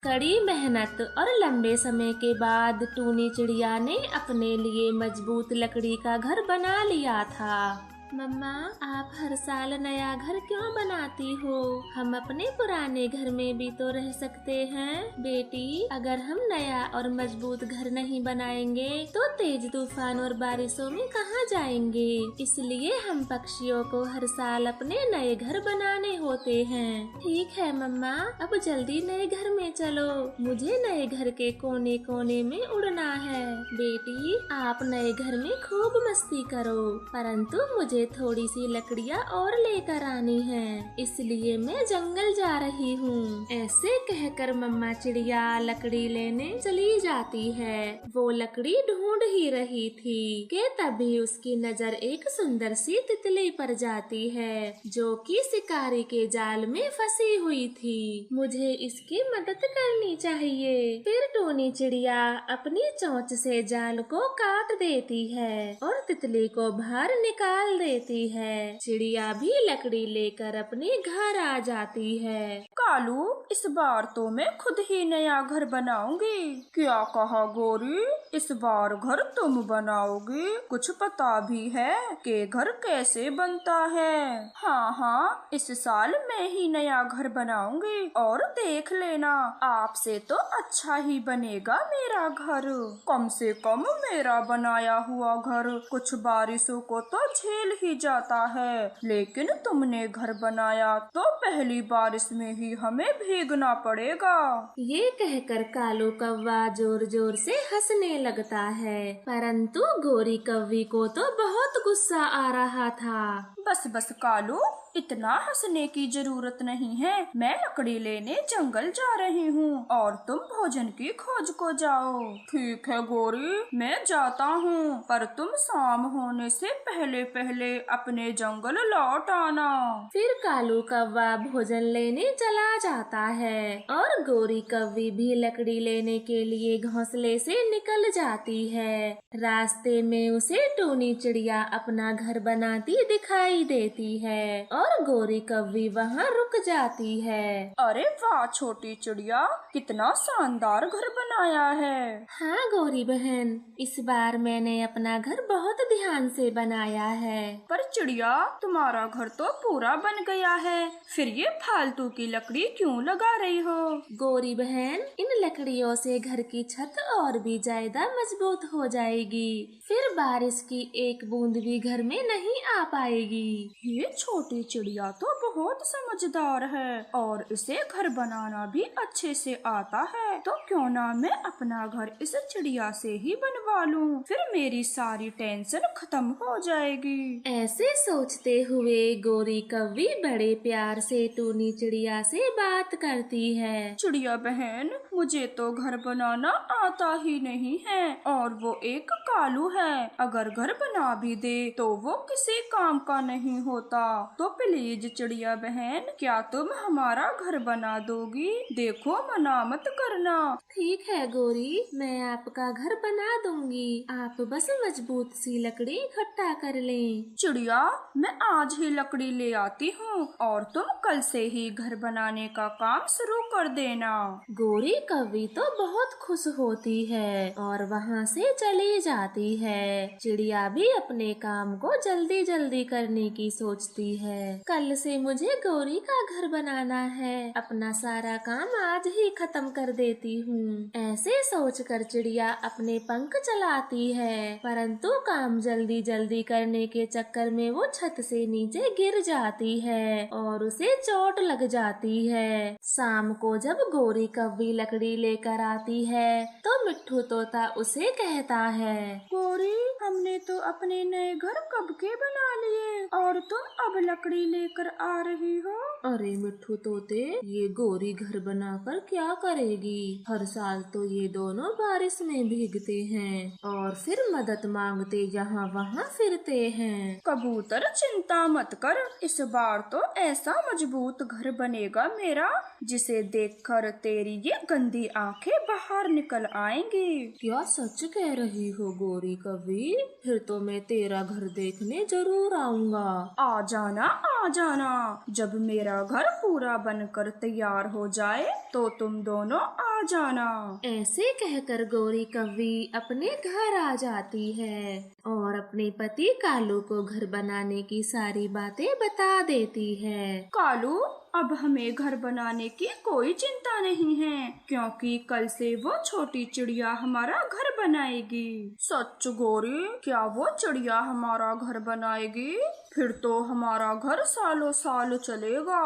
कड़ी मेहनत और लंबे समय के बाद टूनी चिड़िया ने अपने लिए मजबूत लकड़ी का घर बना लिया था। मम्मा, आप हर साल नया घर क्यों बनाती हो? हम अपने पुराने घर में भी तो रह सकते हैं। बेटी, अगर हम नया और मजबूत घर नहीं बनाएंगे तो तेज तूफान और बारिशों में कहाँ जाएंगे? इसलिए हम पक्षियों को हर साल अपने नए घर बनाने होते हैं। ठीक है मम्मा, अब जल्दी नए घर में चलो। मुझे नए घर के कोने कोने में उड़ना है। बेटी, आप नए घर में खूब मस्ती करो, परंतु मुझे थोड़ी सी लकड़ियाँ और लेकर आनी है, इसलिए मैं जंगल जा रही हूँ। ऐसे कहकर मम्मा चिड़िया लकड़ी लेने चली जाती है। वो लकड़ी ढूंढ ही रही थी कि तभी उसकी नजर एक सुंदर सी तितली पर जाती है, जो कि शिकारी के जाल में फंसी हुई थी। मुझे इसकी मदद करनी चाहिए। फिर टूनी चिड़िया अपनी चोंच से जाल को काट देती है और तितली को बाहर निकाल देती है। चिड़िया भी लकड़ी लेकर अपने घर आ जाती है। कालू, इस बार तो मैं खुद ही नया घर बनाऊंगी। क्या कहा गोरी? इस बार घर तुम बनाओगी? कुछ पता भी है कि घर कैसे बनता है? हाँ, इस साल मैं ही नया घर बनाऊंगी और देख लेना, आपसे तो अच्छा ही बनेगा मेरा घर। कम से कम मेरा बनाया हुआ घर कुछ बारिशों को तो झेल ही जाता है, लेकिन तुमने घर बनाया तो पहली बारिश में ही हमें भीगना पड़ेगा। ये कहकर कालू कौवा जोर जोर से हंसने लगता है, परंतु गोरी कौवी को तो बहुत गुस्सा आ रहा था। बस कालू, इतना हंसने की जरूरत नहीं है। मैं लकड़ी लेने जंगल जा रही हूँ और तुम भोजन की खोज को जाओ। ठीक है गोरी, मैं जाता हूँ, पर तुम शाम होने से पहले पहले अपने जंगल लौट आना। फिर कालू कौवा भोजन लेने चला जाता है और गोरी कौवी भी लकड़ी लेने के लिए घोंसले से निकल जाती है। रास्ते में उसे टूनी चिड़िया अपना घर बनाती दिखाई देती है और गोरी कौवी वहाँ रुक जाती है। अरे वाह छोटी चिड़िया, कितना शानदार घर बनाया है। हाँ गोरी बहन, इस बार मैंने अपना घर बहुत ध्यान से बनाया है। पर चिड़िया, तुम्हारा घर तो पूरा बन गया है, फिर ये फालतू की लकड़ी क्यों लगा रही हो? गोरी बहन, इन लकड़ियों से घर की छत और भी ज्यादा मजबूत हो जाएगी, फिर बारिश की एक बूंद भी घर में नहीं आ पाएगी। ये छोटी चिड़िया तो बहुत समझदार है और इसे घर बनाना भी अच्छे से आता है, तो क्यों ना मैं अपना घर इस चिड़िया से ही बनवा लूं, फिर मेरी सारी टेंशन खत्म हो जाएगी। ऐसे सोचते हुए गोरी कौवी बड़े प्यार से टूनी चिड़िया से बात करती है। चिड़िया बहन, मुझे तो घर बनाना आता ही नहीं है और वो एक कालू है, अगर घर बना भी दे तो वो किसी काम का नहीं होता, तो प्लीज चिड़िया बहन, क्या तुम हमारा घर बना दोगी? देखो, मना मत करना। ठीक है गोरी, मैं आपका घर बना दूंगी, आप बस मजबूत सी लकड़ी इकट्ठा कर लें। चिड़िया, मैं आज ही लकड़ी ले आती हूँ और तुम कल से ही घर बनाने का काम शुरू कर देना। गोरी कौवी तो बहुत खुश होती है और वहाँ से चली जाती है। चिड़िया भी अपने काम को जल्दी जल्दी करने की सोचती है। कल से मुझे गोरी का घर बनाना है, अपना सारा काम आज ही खत्म कर देती हूँ। ऐसे सोचकर चिड़िया अपने पंख चलाती है, परंतु काम जल्दी जल्दी करने के चक्कर में वो छत से नीचे गिर जाती है और उसे चोट लग जाती है। शाम को जब गोरी कौवी लकड़ी लेकर आती है तो मिट्ठू तोता उसे कहता है, गोरी, हमने तो अपने नए घर कब के बना लिए और तुम अब लकड़ी लेकर आ रही हो? अरे मिट्ठू तोते, ये गोरी घर बनाकर क्या करेगी? हर साल तो ये दोनों बारिश में भीगते हैं और फिर मदद मांगते यहाँ वहाँ फिरते हैं। कबूतर, चिंता मत कर, इस बार तो ऐसा मजबूत घर बनेगा मेरा, जिसे देखकर तेरी ये गंदी आंखें बाहर निकल आएंगी। क्या सच कह रही हो गोरी कौवी? फिर तो मैं तेरा घर देखने जरूर आऊंगा। आ जाना, जब मेरा घर पूरा बनकर तैयार हो जाए तो तुम दोनों आ जाना। ऐसे कहकर गौरी कव्वी अपने घर आ जाती है और अपने पति कालू को घर बनाने की सारी बातें बता देती है। कालू, अब हमें घर बनाने की कोई चिंता नहीं है, क्योंकि कल से वो छोटी चिड़िया हमारा घर बनाएगी। सच गौरी, क्या वो चिड़िया हमारा घर बनाएगी? फिर तो हमारा घर सालों साल चलेगा।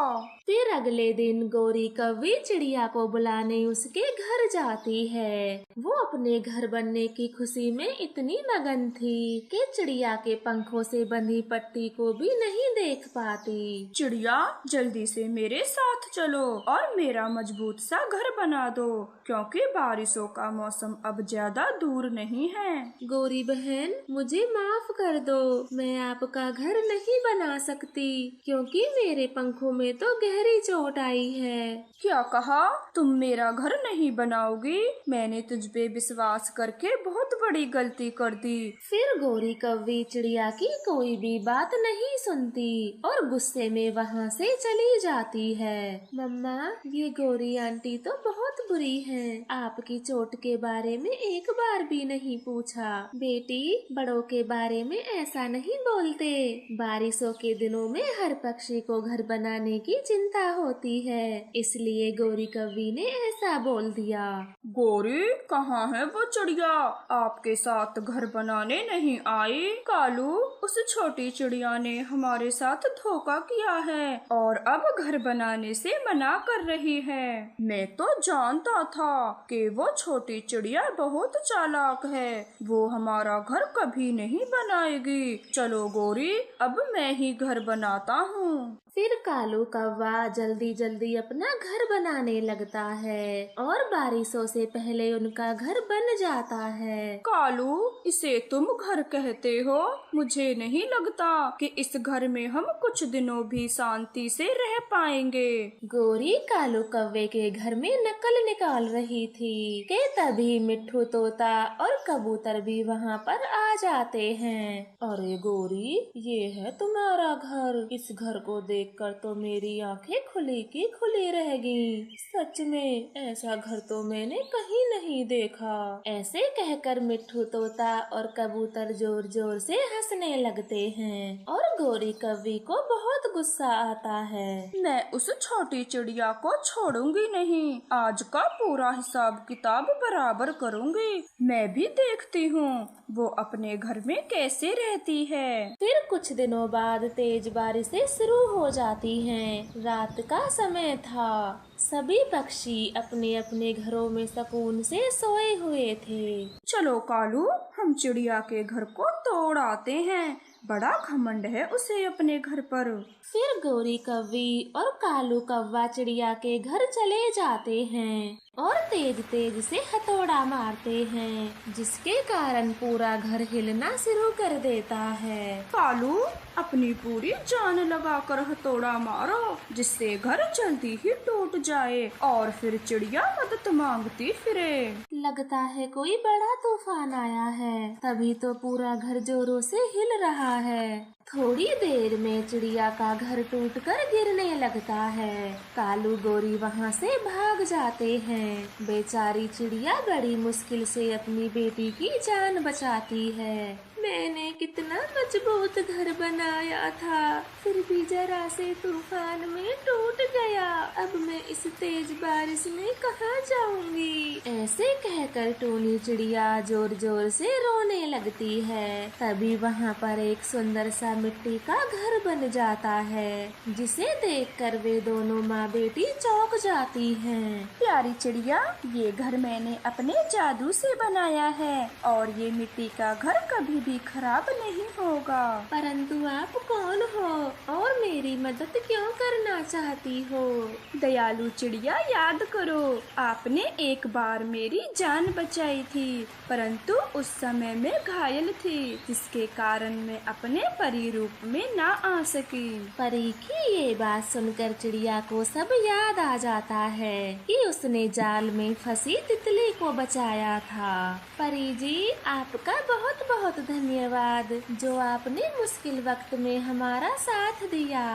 फिर अगले दिन गौरी कव्वी चिड़िया को बुलाने उसके घर जाती है। वो अपने घर बनने की खुशी में इतनी मगन थी कि चिड़िया के पंखों से बंधी पट्टी को भी नहीं देख पाती। चिड़िया, जल्दी से मेरे साथ चलो और मेरा मजबूत सा घर बना दो, क्योंकि बारिशों का मौसम अब ज्यादा दूर नहीं है। गौरी बहन, मुझे माफ कर दो, मैं आपका घर नहीं बना सकती, क्योंकि मेरे पंखों में तो गहरी चोट आई है। क्या कहा? तुम मेरा घर नहीं बनाओगी? मैंने तुझ पे विश्वास करके बहुत बड़ी गलती कर दी। फिर गौरी कव्वी चिड़िया की कोई भी बात नहीं सुनती और गुस्से में वहाँ से चली जाती है। मम्मा, ये गौरी आंटी तो बहुत बुरी है, आपकी चोट के बारे में एक बार भी नहीं पूछा। बेटी, बड़ों के बारे में ऐसा नहीं बोलते। बारिशों के दिनों में हर पक्षी को घर बनाने की चिंता होती है, इसलिए गौरी कव्वी ने ऐसा बोल दिया। गौरी, कहाँ है वो चिड़िया? आपके साथ घर बनाने नहीं आई? कालू, उस छोटी चिड़िया ने हमारे साथ धोखा किया है और अब घर बनाने से मना कर रही है। मैं तो जानता था कि वो छोटी चिड़िया बहुत चालाक है, वो हमारा घर कभी नहीं बनाएगी। चलो गौरी, अब मैं ही घर बनाता हूँ। फिर कालू कौवा जल्दी जल्दी अपना घर बनाने लगता है और बारिशों से पहले उनका घर बन जाता है। कालू, इसे तुम घर कहते हो? मुझे नहीं लगता कि इस घर में हम कुछ दिनों भी शांति से रह पाएंगे। गौरी कालू कौवे के घर में नकल निकाल रही थी कि तभी मिट्ठू तोता और कबूतर भी वहाँ पर आ जाते हैं। अरे गौरी, ये है तुम्हारा घर। इस घर को देखकर तो मेरी आंखें खुली की खुली रह गई। सच में ऐसा घर तो मैंने कहीं नहीं देखा। ऐसे कहकर मिट्ठू तोता और कबूतर जोर जोर से हंसने लगते हैं और गौरी कव्वी को बहुत गुस्सा आता है। मैं उस छोटी चिड़िया को छोड़ूंगी नहीं, आज का पूरा हिसाब किताब बराबर करूंगी। मैं भी देखती हूँ वो अपने घर में कैसे रहती है। फिर कुछ दिनों बाद तेज बारिशें शुरू हो जाती हैं। रात का समय था। सभी पक्षी अपने अपने घरों में सुकून से सोए हुए थे। चलो कालू, हम चिड़िया के घर को तोड़ आते हैं। बड़ा घमंड है उसे अपने घर पर। फिर गौरी कव्वी और कालू कौवा चिड़िया के घर चले जाते हैं और तेज तेज से हथौड़ा मारते हैं, जिसके कारण पूरा घर हिलना शुरू कर देता है। कालू, अपनी पूरी जान लगाकर हथौड़ा मारो, जिससे घर जल्दी ही टूट जाए और फिर चिड़िया मदद मांगती फिरे। लगता है कोई बड़ा तूफान आया है, तभी तो पूरा घर जोरों से हिल रहा है। थोड़ी देर में चिड़िया का घर टूटकर गिरने लगता है। कालू गौरी वहाँ से भाग जाते हैं। बेचारी चिड़िया बड़ी मुश्किल से अपनी बेटी की जान बचाती है। मैंने कितना मजबूत घर बनाया था, फिर भी जरा से तूफान में टूट गया। अब मैं इस तेज बारिश में कहाँ जाऊंगी? ऐसे कहकर टूनी चिड़िया जोर जोर से रोने लगती है। तभी वहाँ पर एक सुंदर सा मिट्टी का घर बन जाता है, जिसे देखकर वे दोनों माँ बेटी चौंक जाती हैं। प्यारी चिड़िया, ये घर मैंने अपने जादू से बनाया है और ये मिट्टी का घर कभी भी खराब नहीं होगा। परंतु आप कौन हो और मेरी मदद क्यों करना चाहती हो? दयालु चिड़िया, याद करो, आपने एक बार मेरी जान बचाई थी, परंतु उस समय मैं घायल थी, जिसके कारण मैं अपने परी रूप में ना आ सकी। परी की ये बात सुनकर चिड़िया को सब याद आ जाता है कि उसने जाल में फंसी तितली को बचाया था। परी जी, आपका बहुत बहुत धन्यवाद, जो आपने मुश्किल वक्त में हमारा साथ दिया।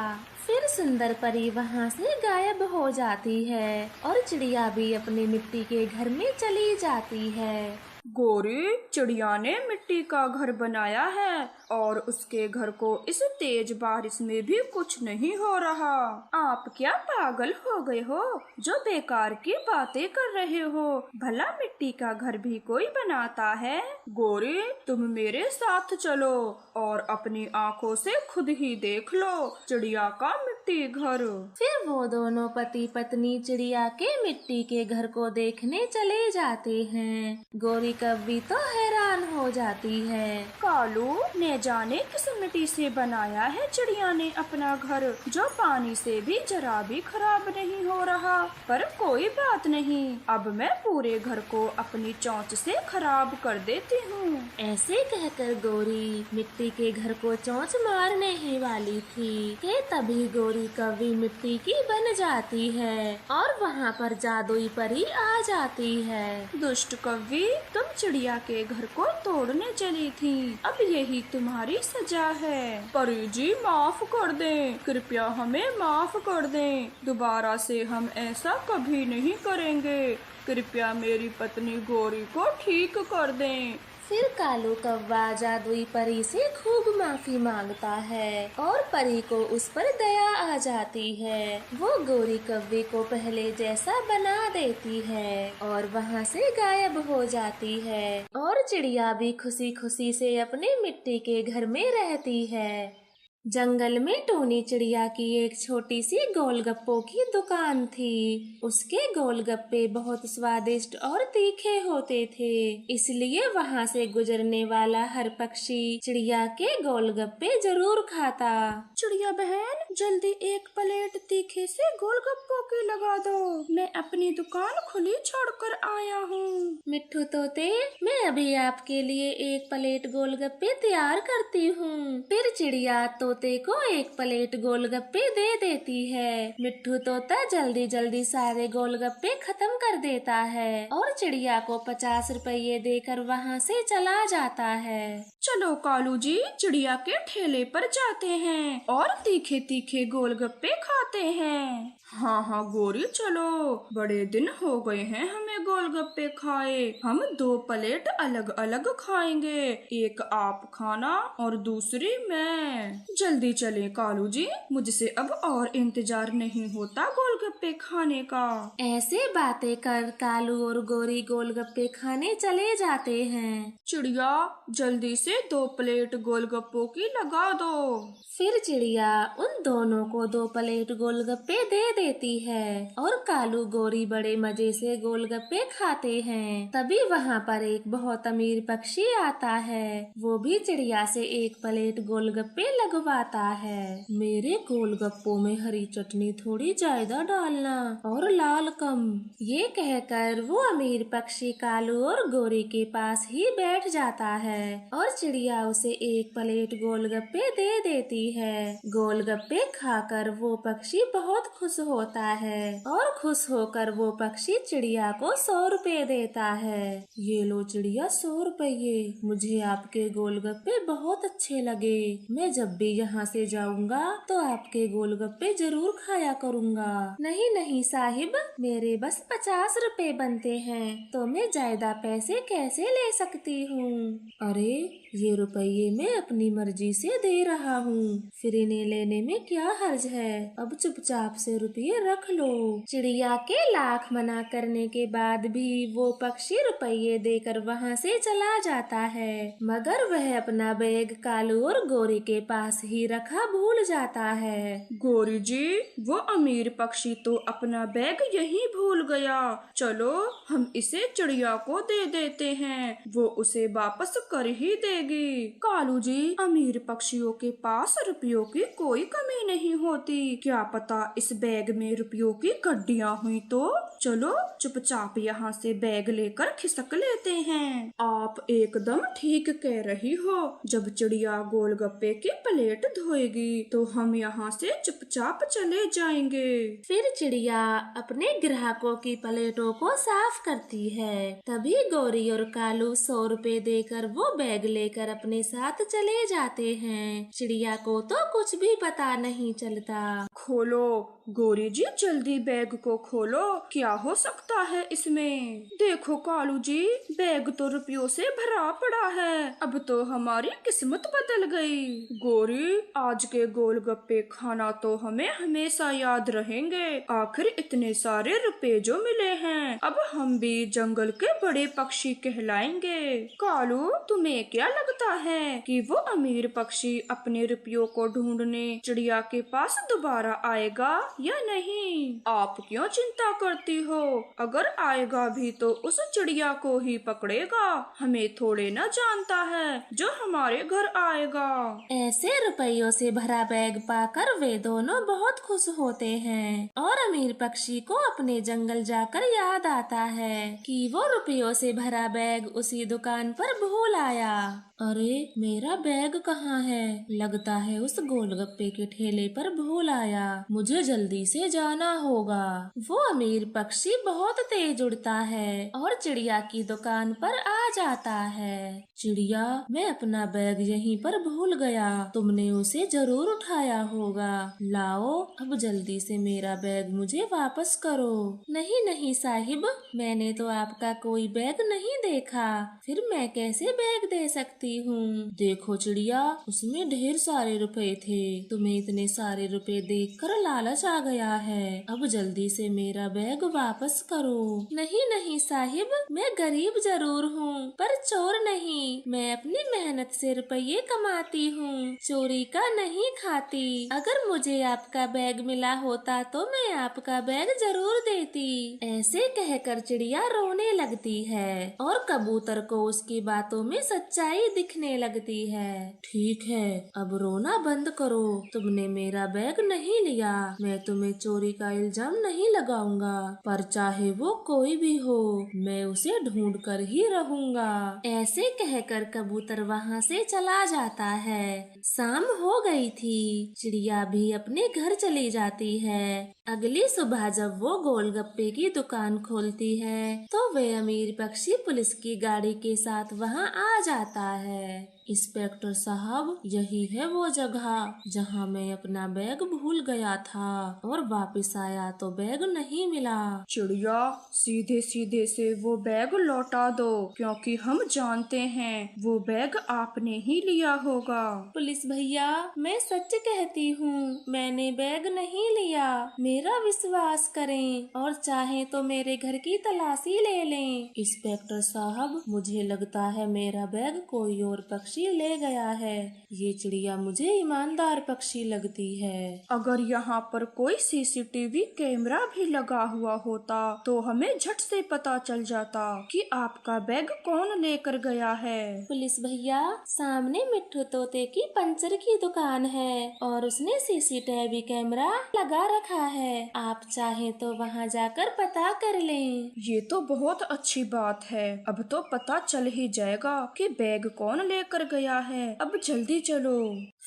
फिर सुंदर परी वहाँ से गायब हो जाती है और चिड़िया भी अपने मिट्टी के घर में चली जाती है। गोरी, चिड़िया ने मिट्टी का घर बनाया है और उसके घर को इस तेज बारिश में भी कुछ नहीं हो रहा। आप क्या पागल हो गए हो जो बेकार की बातें कर रहे हो? भला मिट्टी का घर भी कोई बनाता है? गोरी, तुम मेरे साथ चलो और अपनी आँखों से खुद ही देख लो चिड़िया का मिट्टी घर। फिर वो दोनों पति पत्नी चिड़िया के मिट्टी के घर को देखने चले जाते हैं। गोरी कव्वी तो हैरान हो जाती है। कालू, ने जाने किस मिट्टी से बनाया है चिड़िया ने अपना घर, जो पानी से भी जरा भी खराब नहीं हो रहा। पर कोई बात नहीं, अब मैं पूरे घर को अपनी चोंच से खराब कर देती हूँ। ऐसे कहकर गोरी मिट्टी के घर को चोंच मारने ही वाली थी कि तभी गोरी कव्वी मिट्टी की बन जाती है और वहाँ पर जादुई परी आ जाती है। दुष्ट कव्वी, तुम चिड़िया के घर को तोड़ने चली थी, अब यही तुम्हारी सजा है। परी जी, माफ कर दें, कृपया हमें माफ कर दें। दोबारा से हम ऐसा कभी नहीं करेंगे। कृपया मेरी पत्नी गोरी को ठीक कर दें। फिर कालू कौवा जादुई परी से खूब माफी मांगता है और परी को उस पर दया आ जाती है। वो गोरी कौवे को पहले जैसा बना देती है और वहाँ से गायब हो जाती है और चिड़िया भी खुशी खुशी से अपने मिट्टी के घर में रहती है। जंगल में टोनी चिड़िया की एक छोटी सी गोलगप्पों की दुकान थी। उसके गोलगप्पे बहुत स्वादिष्ट और तीखे होते थे, इसलिए वहाँ से गुजरने वाला हर पक्षी चिड़िया के गोलगप्पे जरूर खाता। चिड़िया बहन, जल्दी एक प्लेट तीखे से गोलगप्पों की लगा दो, मैं अपनी दुकान खुली छोड़कर आया हूँ। मिट्ठू तोते, मैं अभी आपके लिए एक प्लेट गोलगप्पे तैयार करती हूँ। फिर चिड़िया तोते को एक प्लेट गोलगप्पे दे देती है। मिट्ठू तोता जल्दी जल्दी सारे गोलगप्पे खत्म कर देता है और चिड़िया को 50 रुपये देकर वहाँ से चला जाता है। चलो कालू जी, चिड़िया के ठेले पर जाते हैं और तीखे तीखे गोलगप्पे खाते हैं। हाँ हाँ गोरी, चलो, बड़े दिन हो गए हैं हमें गोलगप्पे खाए। हम 2 प्लेट अलग अलग खाएंगे, एक आप खाना और दूसरी मैं। जल्दी चले कालू जी, मुझसे अब और इंतजार नहीं होता गोलगप्पे खाने का। ऐसे बातें कर कालू और गोरी गोलगप्पे खाने चले जाते हैं। चिड़िया, जल्दी से 2 प्लेट गोलगप्पों की लगा दो। फिर चिड़िया उन दोनों को 2 प्लेट गोलगप्पे दे देती है और कालू गोरी बड़े मजे से गोलगप्पे खाते हैं। तभी वहाँ पर एक बहुत अमीर पक्षी आता है। वो भी चिड़िया से एक प्लेट गोलगप्पे लगवाता है। मेरे गोलगप्पों में हरी चटनी थोड़ी ज्यादा डालना और लाल कम। ये कहकर वो अमीर पक्षी कालू और गोरी के पास ही बैठ जाता है और चिड़िया उसे एक प्लेट गोलगप्पे दे देती है। गोलगप्पे खाकर वो पक्षी बहुत खुश होता है और खुश होकर वो पक्षी चिड़िया को 100 रुपए देता है। ये लो चिड़िया, 100 रुपये, मुझे आपके गोलगप्पे बहुत अच्छे लगे। मैं जब भी यहाँ से जाऊँगा तो आपके गोलगप्पे जरूर खाया करूँगा। नहीं नहीं साहिब, मेरे बस 50 रुपए बनते हैं, तो मैं ज्यादा पैसे कैसे ले सकती हूँ? अरे, ये रुपये मैं अपनी मर्जी से दे रहा हूँ, फिर इन्हें लेने में क्या हर्ज है? अब चुपचाप से रुपये रख लो। चिड़िया के लाख मना करने के बाद भी वो पक्षी रुपये देकर वहाँ से चला जाता है, मगर वह अपना बैग कालू और गोरी के पास ही रखा भूल जाता है। गोरी जी, वो अमीर पक्षी तो अपना बैग यहीं भूल गया। चलो, हम इसे चिड़िया को दे देते हैं, वो उसे वापस कर ही देगी। कालू जी, अमीर पक्षियों के पास रुपयों की कोई कमी नहीं होती। क्या पता इस बैग में रुपयों की गड्डियाँ हुई तो? चलो चुपचाप यहाँ से बैग लेकर खिसक लेते हैं। आप एकदम ठीक कह रही हो। जब चिड़िया गोलगप्पे की प्लेट धोएगी तो हम यहाँ से चुपचाप चले जाएंगे। फिर चिड़िया अपने ग्राहकों की प्लेटों को साफ करती है। तभी गौरी और कालू 100 रुपए देकर वो बैग लेकर अपने साथ चले जाते हैं। चिड़िया को तो कुछ भी पता नहीं चलता। खोलो गौरी जी, जल्दी बैग को खोलो। क्या हो सकता है इसमें? देखो कालू जी, बैग तो रुपयों से भरा पड़ा है। अब तो हमारी किस्मत बदल गई। गौरी, आज के गोलगप्पे खाना तो हमें हमेशा याद रहेंगे। आखिर इतने सारे रुपए जो मिले हैं, अब हम भी जंगल के बड़े पक्षी कहलाएंगे। कालू, तुम्हें क्या लगता है कि वो अमीर पक्षी अपने रुपयों को ढूंढने चिड़िया के पास दोबारा आएगा या नहीं? आप क्यों चिंता करती हो? अगर आएगा भी तो उस चिड़िया को ही पकड़ेगा। हमें थोड़े न जानता है जो हमारे घर आएगा। ऐसे रुपयों से भरा बैग पाकर वे दोनों बहुत खुश होते हैं और अमीर पक्षी को अपने जंगल जाकर याद आता है कि वो रुपयों से भरा बैग उसी दुकान पर भूल आया। अरे, मेरा बैग कहाँ है? लगता है उस गोलगप्पे के ठेले पर भूल आया। मुझे जल्दी से जाना होगा। वो अमीर पक्षी बहुत तेज उड़ता है और चिड़िया की दुकान पर आ जाता है। चिड़िया, मैं अपना बैग यहीं पर भूल गया। तुमने उसे जरूर उठाया होगा। लाओ, अब जल्दी से मेरा बैग मुझे वापस करो। नहीं नहीं साहिब, मैंने तो आपका कोई बैग नहीं देखा। फिर मैं कैसे बैग दे सकती हूँ? देखो चिड़िया, उसमें ढेर सारे रुपए थे। तुम्हें इतने सारे रुपए देखकर लालच आ गया है। अब जल्दी से मेरा बैग वापस करो। नहीं नहीं साहिब, मैं गरीब जरूर हूँ पर चोर नहीं। मैं अपनी मेहनत से रुपये कमाती हूँ, चोरी का नहीं खाती। अगर मुझे आपका बैग मिला होता तो मैं आपका बैग जरूर देती। ऐसे कहकर चिड़िया रोने लगती है और कबूतर को उसकी बातों में सच्चाई दिखने लगती है। ठीक है, अब रोना बंद करो। तुमने मेरा बैग नहीं लिया, मैं तुम्हें चोरी का इल्जाम नहीं लगाऊंगा। पर चाहे वो कोई भी हो, मैं उसे ढूंढ कर ही रहूंगा। ऐसे कहकर कबूतर वहाँ से चला जाता है। शाम हो गई थी। चिड़िया भी अपने घर चली जाती है। अगली सुबह जब वो गोलगप्पे की दुकान खोलती है तो वे अमीर पक्षी पुलिस की गाड़ी के साथ वहाँ आ जाता है। इंस्पेक्टर साहब, यही है वो जगह जहाँ मैं अपना बैग भूल गया था और वापस आया तो बैग नहीं मिला। चिड़िया, सीधे सीधे से वो बैग लौटा दो, क्योंकि हम जानते हैं वो बैग आपने ही लिया होगा। पुलिस भैया, मैं सच कहती हूँ, मैंने बैग नहीं लिया। मेरा विश्वास करें और चाहे तो मेरे घर की तलाशी ले लें। इंस्पेक्टर साहब, मुझे लगता है मेरा बैग कोई और पक्षी ले गया है। ये चिड़िया मुझे ईमानदार पक्षी लगती है। अगर यहाँ पर कोई सीसीटीवी कैमरा भी लगा हुआ होता तो हमें झट से पता चल जाता कि आपका बैग कौन लेकर गया है। पुलिस भैया, सामने मिट्ठू तोते की पंचर की दुकान है और उसने सीसीटीवी कैमरा लगा रखा है। आप चाहे तो वहाँ जाकर पता कर लें। ये तो बहुत अच्छी बात है। अब तो पता चल ही जाएगा कि बैग कौन लेकर गया है। अब जल्दी चलो।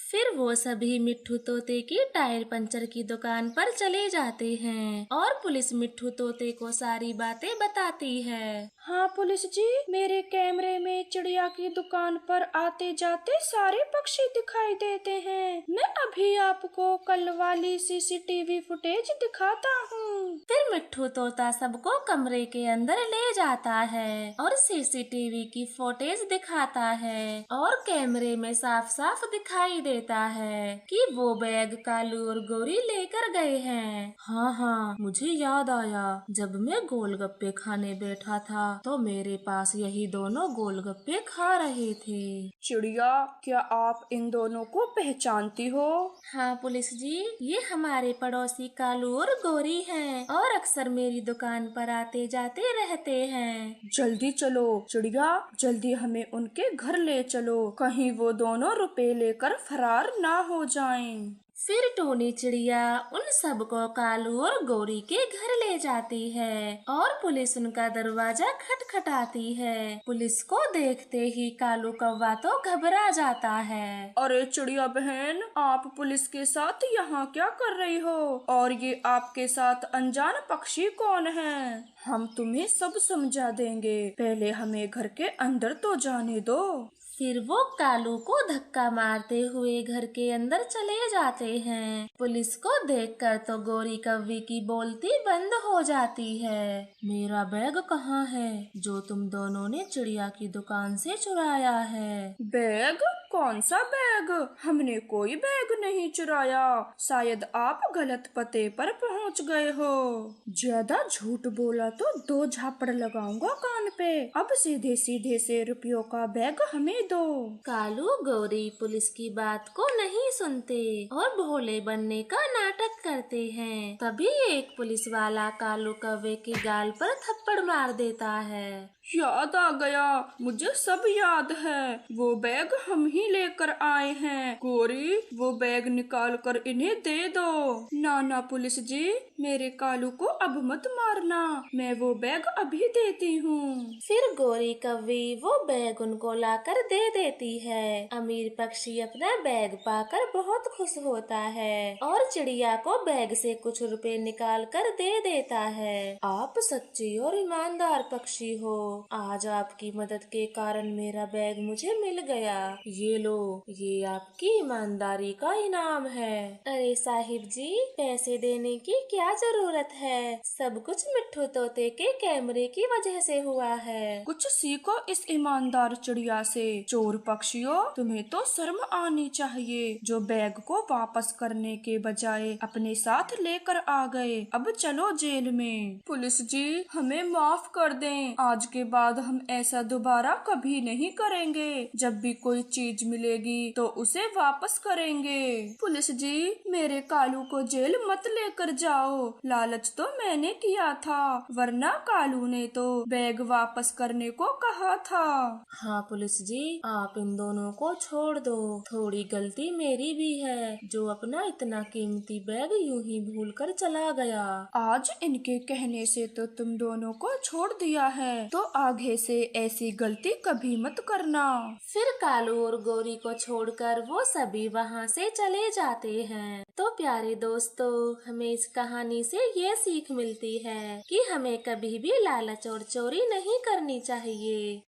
फिर वो सभी मिट्ठू तोते की टायर पंचर की दुकान पर चले जाते हैं और पुलिस मिट्ठू तोते को सारी बातें बताती है। हाँ पुलिस जी, मेरे कैमरे में चिड़िया की दुकान पर आते जाते सारे पक्षी दिखाई देते हैं। मैं अभी आपको कल वाली सीसीटीवी फुटेज दिखाता हूँ। फिर मिट्ठू तोता सबको कमरे के अंदर ले जाता है और सीसीटीवी की फुटेज दिखाता है और कैमरे में साफ साफ दिखाई देता है कि वो बैग कालू और गौरी लेकर गए हैं। हाँ, मुझे याद आया, जब मैं गोलगप्पे खाने बैठा था तो मेरे पास यही दोनों गोलगप्पे खा रहे थे। चिड़िया, क्या आप इन दोनों को पहचानती हो? हाँ पुलिस जी, ये हमारे पड़ोसी कालू और गौरी हैं और अक्सर मेरी दुकान पर आते जाते रहते हैं। जल्दी चलो चिड़िया, जल्दी हमें उनके घर ले चलो, कहीं वो दोनों रुपए लेकर फरार ना हो जाएं। फिर टोनी चिड़िया उन सबको कालू और गौरी के घर ले जाती है और पुलिस उनका दरवाजा खटखटाती है। पुलिस को देखते ही कालू कौवा तो घबरा जाता है। अरे चिड़िया बहन, आप पुलिस के साथ यहाँ क्या कर रही हो? और ये आपके साथ अनजान पक्षी कौन है? हम तुम्हें सब समझा देंगे, पहले हमें घर के अंदर तो जाने दो। फिर वो कालू को धक्का मारते हुए घर के अंदर चले जाते हैं। पुलिस को देखकर तो गौरी कौवी की बोलती बंद हो जाती है। मेरा बैग कहाँ है जो तुम दोनों ने चिड़िया की दुकान से चुराया है? बैग? कौन सा बैग? हमने कोई बैग नहीं चुराया, शायद आप गलत पते पर पहुंच गए हो। ज्यादा झूठ बोला तो 2 झापड़ लगाऊंगा कान पे। अब सीधे सीधे से रुपयों का बैग हमें दो। कालू गौरी पुलिस की बात को नहीं सुनते और भोले बनने का नाटक करते हैं। तभी एक पुलिस वाला कालू कौवे के गाल पर थप्पड़ मार देता है। याद आ गया, मुझे सब याद है। वो बैग हम ही लेकर आए हैं। गौरी, वो बैग निकाल कर इन्हें दे दो। ना पुलिस जी, मेरे कालू को अब मत मारना, मैं वो बैग अभी देती हूँ। फिर गौरी कौवी वो बैग उनको लाकर दे देती है। अमीर पक्षी अपना बैग पाकर बहुत खुश होता है और चिड़िया को बैग से कुछ रुपए निकाल कर दे देता है। आप सच्ची और ईमानदार पक्षी हो, आज आपकी मदद के कारण मेरा बैग मुझे मिल गया। ये लो, ये आपकी ईमानदारी का इनाम है। अरे साहिब जी, पैसे देने की क्या जरूरत है? सब कुछ मिट्ठू तोते के कैमरे की वजह से हुआ है। कुछ सीखो इस ईमानदार चिड़िया से। चोर पक्षियों, तुम्हें तो शर्म आनी चाहिए, जो बैग को वापस करने के बजाय अपने साथ लेकर आ गए। अब चलो जेल में। पुलिस जी, हमें माफ कर दें, आज के बाद हम ऐसा दोबारा कभी नहीं करेंगे। जब भी कोई चीज मिलेगी तो उसे वापस करेंगे। पुलिस जी, मेरे कालू को जेल मत लेकर जाओ, लालच तो मैंने किया था, वरना कालू ने तो बैग वापस करने को कहा था। हाँ पुलिस जी, आप इन दोनों को छोड़ दो। थोड़ी गलती मेरी भी है, जो अपना इतना कीमती बैग यूं ही भूल कर चला गया। आज इनके कहने से तो तुम दोनों को छोड़ दिया है, तो आगे से ऐसी गलती कभी मत करना। फिर कालू और गौरी को छोड़कर वो सभी वहाँ से चले जाते हैं। तो प्यारे दोस्तों, हमें इस कहानी से ये सीख मिलती है कि हमें कभी भी लालच और चोरी नहीं करनी चाहिए।